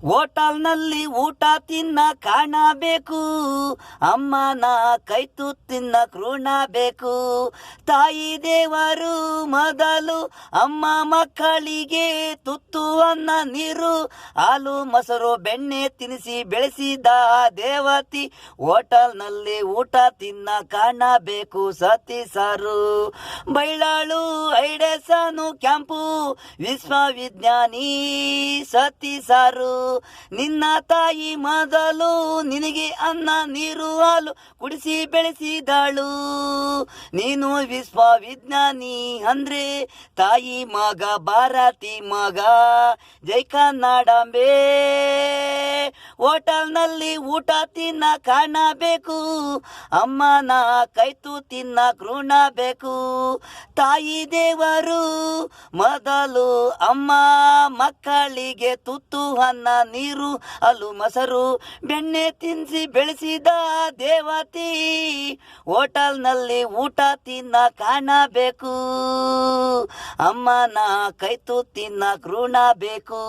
ಹೋಟೆಲ್ನಲ್ಲಿ ಊಟ ತಿನ್ನ ಕಾಣಬೇಕು, ಅಮ್ಮನ ಕೈ ತುತ್ತಿನ ಋಣ ಬೇಕು. ತಾಯಿ ದೇವರು ಮೊದಲು, ಅಮ್ಮ ಮಕ್ಕಳಿಗೆ ತುತ್ತು ಅನ್ನ ನೀರು ಹಾಲು ಮೊಸರು ಬೆಣ್ಣೆ ತಿನ್ನಿಸಿ ಬೆಳೆಸಿದ ದೇವತಿ. ಹೋಟೆಲ್ನಲ್ಲಿ ಊಟ ತಿನ್ನ ಕಾಣಬೇಕು ಸತಿ ಸಾರು. ಬೈಲಾಳು ಐಡೆಸನು ಕ್ಯಾಂಪು ವಿಶ್ವವಿಜ್ಞಾನಿ ಸತಿ ಸಾರು. ನಿನ್ನ ತಾಯಿ ಮೊದಲು ನಿನಗೆ ಅನ್ನ ನೀರು ಹಾಲು ಕುಡಿಸಿ ಬೆಳೆಸಿದಾಳು. ನೀನು ವಿಶ್ವವಿಜ್ಞಾನಿ ಅಂದ್ರೆ ತಾಯಿ ಮಗ ಭಾರತಿ ಮಗ. ಜೈ ಕನ್ನಡಾಂಬೆ. ಹೋಟೆಲ್ನಲ್ಲಿ ಊಟ ತಿನ್ನ ಕಾಣಬೇಕು, ಅಮ್ಮನ ಕೈತು ತಿನ್ನ ಋಣ ಬೇಕು. ತಾಯಿ ದೇವರು ಮೊದಲು, ಅಮ್ಮ ಮಕ್ಕಳಿಗೆ ತುತ್ತು ಅನ್ನ ನೀರು ಹಾಲು ಮೊಸರು ಬೆಣ್ಣೆ ತಿನ್ನಿಸಿ ಬೆಳೆಸಿದ ದೇವತಿ. ಹೋಟೆಲ್ನಲ್ಲಿ ಊಟ ತಿನ್ನ ಕಾಣಬೇಕು, ಅಮ್ಮನ ಕೈತು ತಿನ್ನ ಋಣ ಬೇಕು.